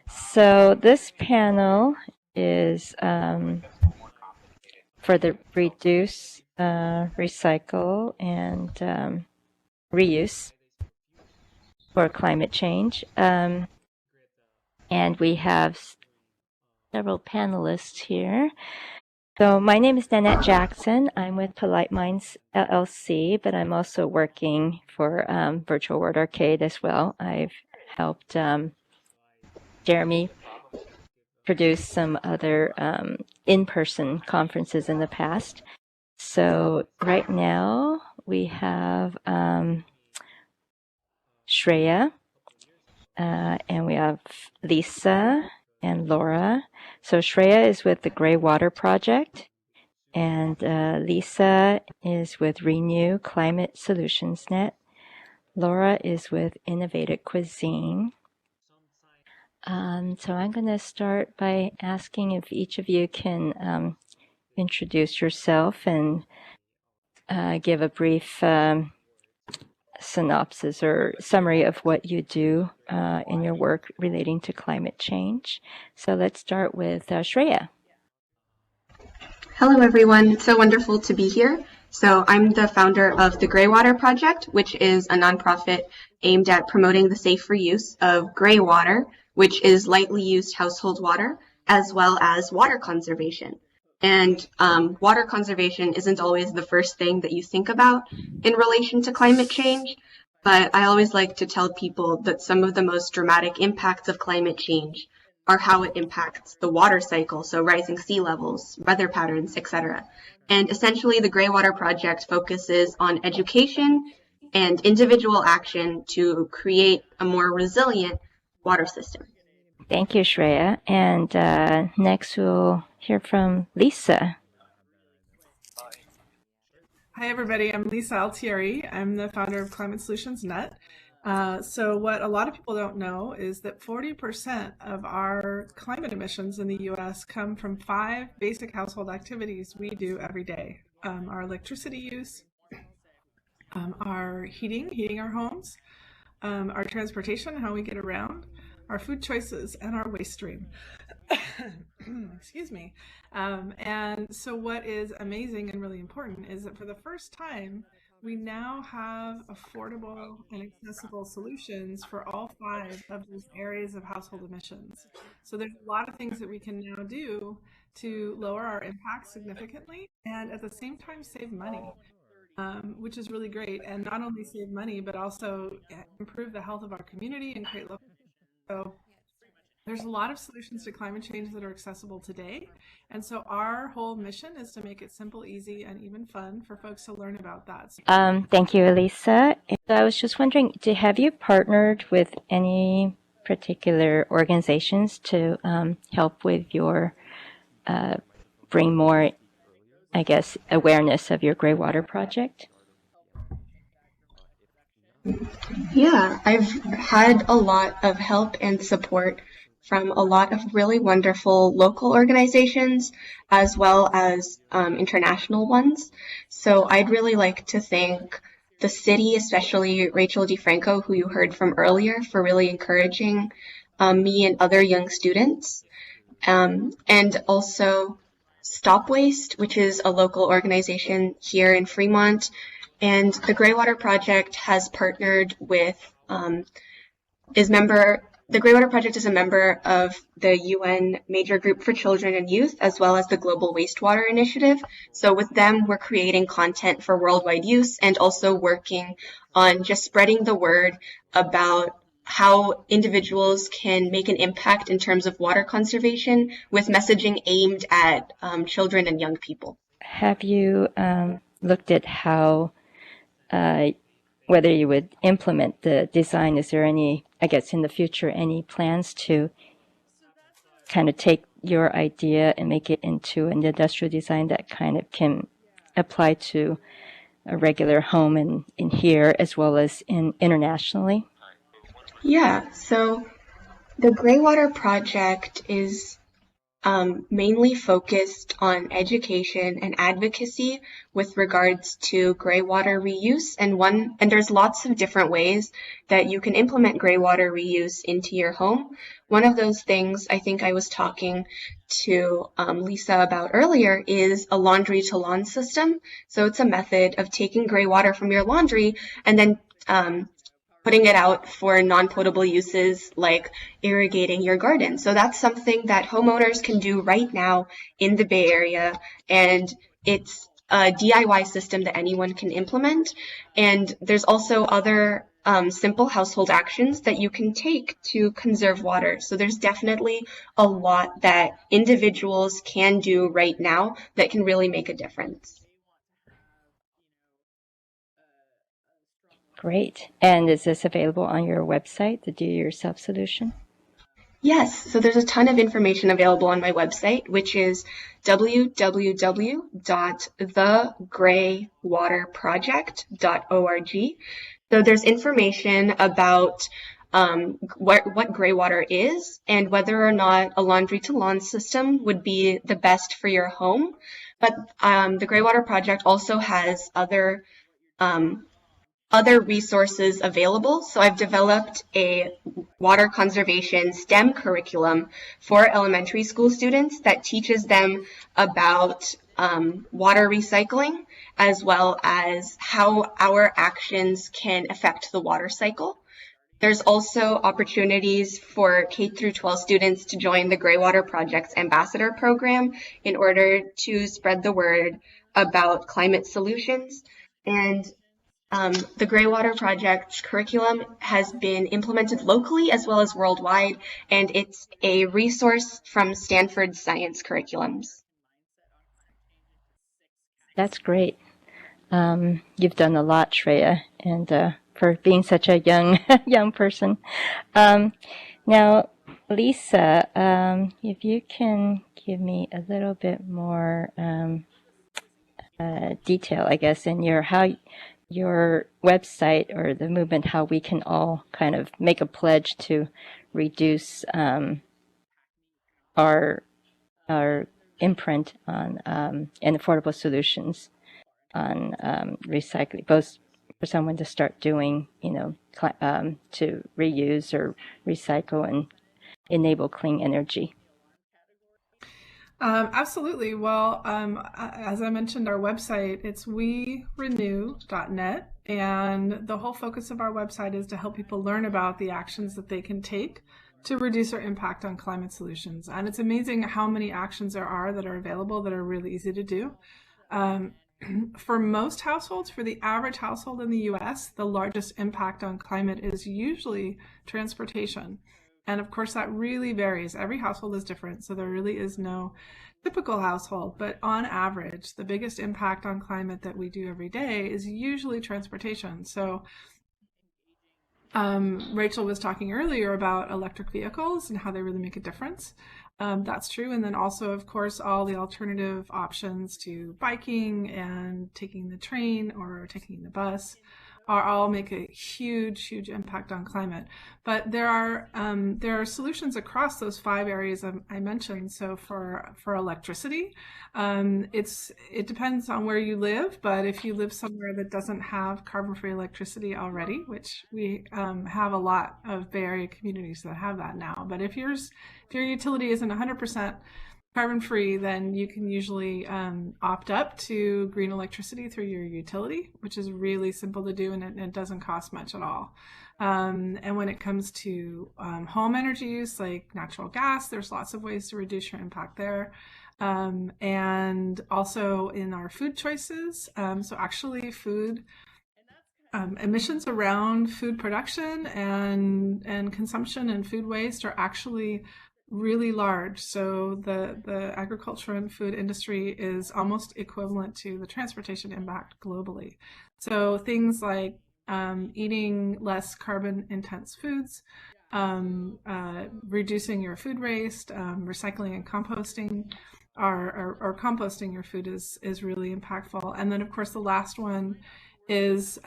So this panel is for the reduce, recycle, and reuse for climate change. And we have several panelists here. So my name is Nanette Jackson. I'm with Polite Minds LLC, but I'm also working for Virtual World Arcade as well. I've helped Jeremy produce some other in-person conferences in the past. So right now we have Shreya, and we have Lisa and Laura. So Shreya is with the Gray Water Project, and Lisa is with Renew Climate Solutions Net. Laura is with Innovative Cuisine. So I'm going to start by asking if each of you can introduce yourself and give a brief synopsis or summary of what you do in your work relating to climate change. So let's start with Shreya. Hello, everyone. It's so wonderful to be here. So I'm the founder of the Gray Water Project, which is a nonprofit aimed at promoting the safe reuse of gray water, which is lightly used household water, as well as water conservation. And water conservation isn't always the first thing that you think about in relation to climate change, but I always like to tell people that some of the most dramatic impacts of climate change are how it impacts the water cycle, so rising sea levels, weather patterns, etc. And essentially, the Gray Water Project focuses on education and individual action to create a more resilient water system. Thank you, Shreya. And next we'll hear from Lisa. Hi, everybody. I'm Lisa Altieri. I'm the founder of Climate Solutions Net. So what a lot of people don't know is that 40% of our climate emissions in the US come from 5 basic household activities we do every day. Our electricity use, our heating our homes, our transportation, how we get around, our food choices, and our waste stream. Excuse me. And so what is amazing and really important is that for the first time, we now have affordable and accessible solutions for all 5 of these areas of household emissions. So there's a lot of things that we can now do to lower our impact significantly and at the same time save money, which is really great. And not only save money, but also improve the health of our community and create local. So there's a lot of solutions to climate change that are accessible today. And so our whole mission is to make it simple, easy, and even fun for folks to learn about that. Thank you, Elisa. I was just wondering, have you partnered with any particular organizations to help with your, bring more, I guess, awareness of your Gray Water Project? Yeah, I've had a lot of help and support from a lot of really wonderful local organizations as well as international ones. So I'd really like to thank the city, especially Rachel DeFranco, who you heard from earlier, for really encouraging me and other young students. And also Stop Waste, which is a local organization here in Fremont. And the Gray Water Project has partnered with, the Gray Water Project is a member of the UN Major Group for Children and Youth, as well as the Global Wastewater Initiative. So with them, we're creating content for worldwide use and also working on just spreading the word about how individuals can make an impact in terms of water conservation with messaging aimed at children and young people. Have you looked at how whether you would implement the design? Is there any, I guess, in the future, any plans to kind of take your idea and make it into an industrial design that kind of can apply to a regular home in here as well as internationally? Yeah, so the Gray Water Project is mainly focused on education and advocacy with regards to gray water reuse. And there's lots of different ways that you can implement gray water reuse into your home. One of those things I think I was talking to Lisa about earlier is a laundry to lawn system. So it's a method of taking gray water from your laundry and then putting it out for non-potable uses like irrigating your garden. So that's something that homeowners can do right now in the Bay Area, and it's a DIY system that anyone can implement. And there's also other simple household actions that you can take to conserve water. So there's definitely a lot that individuals can do right now that can really make a difference. Great. And is this available on your website, the Do-Yourself Solution? Yes, so there's a ton of information available on my website, which is www.thegraywaterproject.org. So there's information about what gray water is and whether or not a laundry to lawn system would be the best for your home. But the Gray Water Project also has other resources available. So I've developed a water conservation STEM curriculum for elementary school students that teaches them about water recycling, as well as how our actions can affect the water cycle. There's also opportunities for K through 12 students to join the Gray Water Project's Ambassador Program in order to spread the word about climate solutions. And the Gray Water Project curriculum has been implemented locally as well as worldwide, and it's a resource from Stanford science curriculums. That's great. You've done a lot, Shreya, and for being such a young person. Now, Lisa, if you can give me a little bit more detail, I guess, in your website or the movement, how we can all kind of make a pledge to reduce our imprint on and affordable solutions on recycling, both for someone to start doing, to reuse or recycle and enable clean energy. Absolutely. Well, as I mentioned, our website, it's werenew.net. And the whole focus of our website is to help people learn about the actions that they can take to reduce their impact on climate solutions. And it's amazing how many actions there are that are available that are really easy to do. For most households, for the average household in the US, the largest impact on climate is usually transportation. And of course, that really varies. Every household is different, so there really is no typical household. But on average, the biggest impact on climate that we do every day is usually transportation. So Rachel was talking earlier about electric vehicles and how they really make a difference. That's true. And then also, of course, all the alternative options to biking and taking the train or taking the bus all make a huge impact on climate. But there are solutions across those 5 areas I mentioned. So for electricity, it depends on where you live. But if you live somewhere that doesn't have carbon-free electricity already, which we have a lot of Bay Area communities that have that now. But if your utility isn't 100% carbon-free, then you can usually opt up to green electricity through your utility, which is really simple to do, and it doesn't cost much at all. And when it comes to home energy use, like natural gas, there's lots of ways to reduce your impact there. And also in our food choices, so actually food emissions around food production and consumption and food waste are actually really large. So the agriculture and food industry is almost equivalent to the transportation impact globally. So things like eating less carbon intense foods, reducing your food waste, recycling and composting, or composting your food is really impactful. And then of course the last one is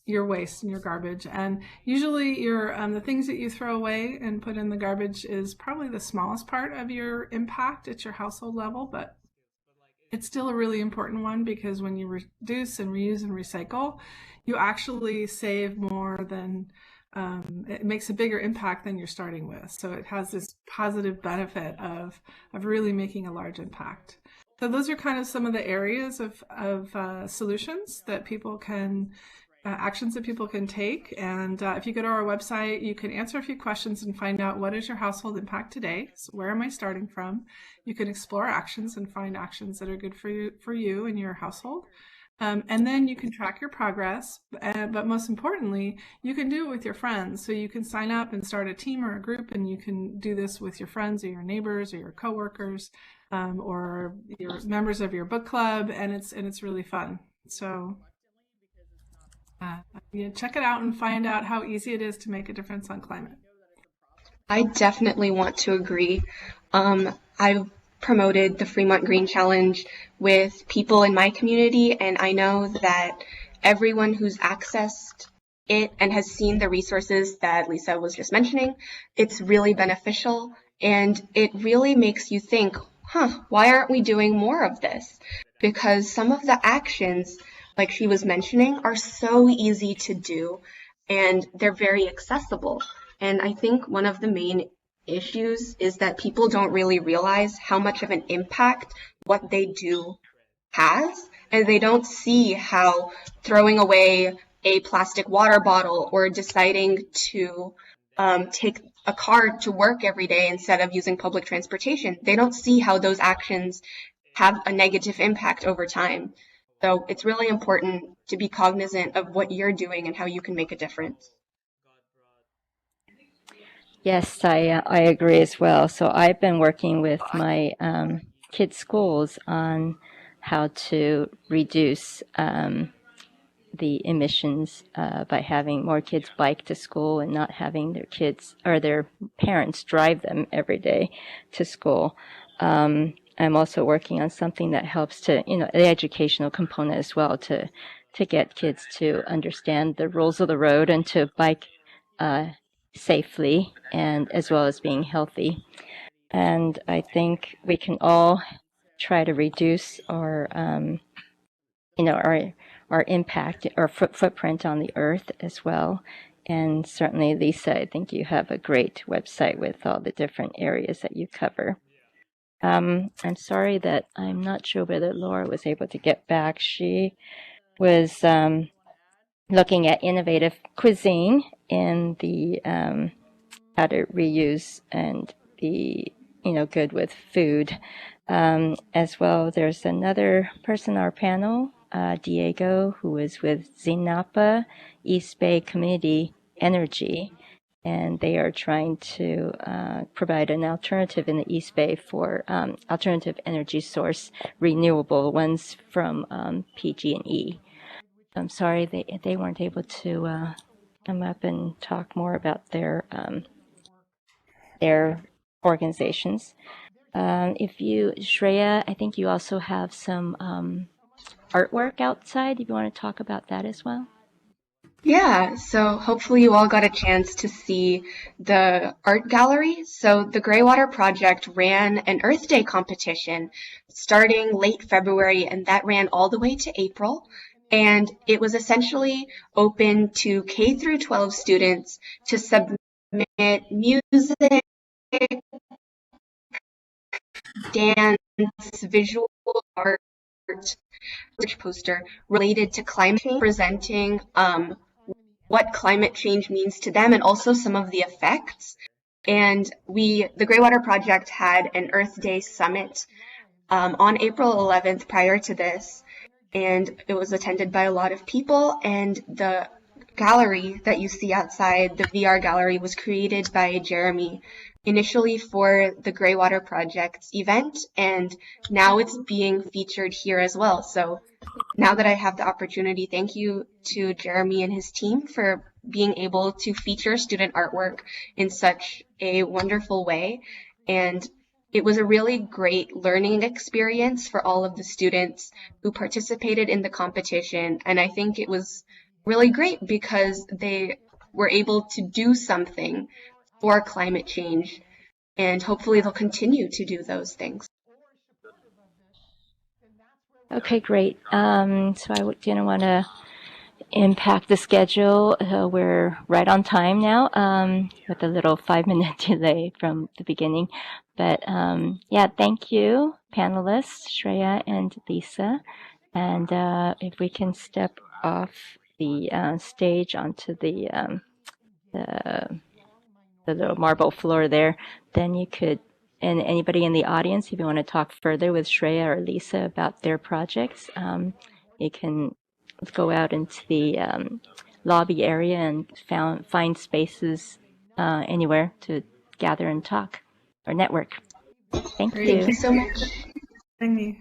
your waste and your garbage. And usually the things that you throw away and put in the garbage is probably the smallest part of your impact at your household level, but it's still a really important one, because when you reduce and reuse and recycle, you actually save more than it makes a bigger impact than you're starting with. So it has this positive benefit of really making a large impact. So those are kind of some of the areas of solutions that people can actions that people can take. And if you go to our website, you can answer a few questions and find out, what is your household impact today? So where am I starting from? You can explore actions and find actions that are good for you and your household. And then you can track your progress, but most importantly, you can do it with your friends. So you can sign up and start a team or a group, and you can do this with your friends or your neighbors or your coworkers, or your members of your book club, and it's really fun. So check it out and find out how easy it is to make a difference on climate. I definitely want to agree. I've promoted the Fremont Green Challenge with people in my community, and I know that everyone who's accessed it and has seen the resources that Lisa was just mentioning, it's really beneficial, and it really makes you think, why aren't we doing more of this? Because some of the actions, like she was mentioning, are so easy to do, and they're very accessible. And I think one of the main issues is that people don't really realize how much of an impact what they do has, and they don't see how throwing away a plastic water bottle or deciding to take a car to work every day instead of using public transportation, they don't see how those actions have a negative impact over time. So it's really important to be cognizant of what you're doing and how you can make a difference. Yes, I agree as well. So I've been working with my kids' schools on how to reduce the emissions by having more kids bike to school and not having their kids or their parents drive them every day to school. I'm also working on something that helps to, the educational component as well, to get kids to understand the rules of the road and to bike safely, and as well as being healthy. And I think we can all try to reduce our impact or footprint on the earth as well. And certainly, Lisa, I think you have a great website with all the different areas that you cover. I'm sorry that I'm not sure whether Laura was able to get back. She was looking at innovative cuisine and the how to reuse and be good with food. As well, there's another person on our panel, Diego, who is with Zinapa East Bay Community Energy, and they are trying to provide an alternative in the East Bay for alternative energy source, renewable ones from PG&E. I'm sorry they weren't able to come up and talk more about their organizations. Shreya, I think you also have some artwork outside. If you want to talk about that as well. Yeah, so hopefully you all got a chance to see the art gallery. So the Greywater Project ran an Earth Day competition starting late February, and that ran all the way to April. And it was essentially open to K through 12 students to submit music, dance, visual art, poster related to climate change, presenting what climate change means to them and also some of the effects. And the Greywater Project had an Earth Day Summit on April 11th prior to this, and it was attended by a lot of people. And the gallery that you see outside, the VR gallery, was created by Jeremy initially for the Greywater Project's event, and now it's being featured here as well. So now that I have the opportunity, thank you to Jeremy and his team for being able to feature student artwork in such a wonderful way. And it was a really great learning experience for all of the students who participated in the competition. And I think it was really great because they were able to do something for climate change, and hopefully they'll continue to do those things. Okay, great. So I didn't want to impact the schedule. We're right on time now, with a little 5-minute delay from the beginning. But yeah, thank you, panelists, Shreya and Lisa. And if we can step off the stage onto the little marble floor there, then you could, and anybody in the audience, if you want to talk further with Shreya or Lisa about their projects, you can go out into the lobby area and find spaces anywhere to gather and talk or network. Thank Great. you. Thank you so much. Thank you.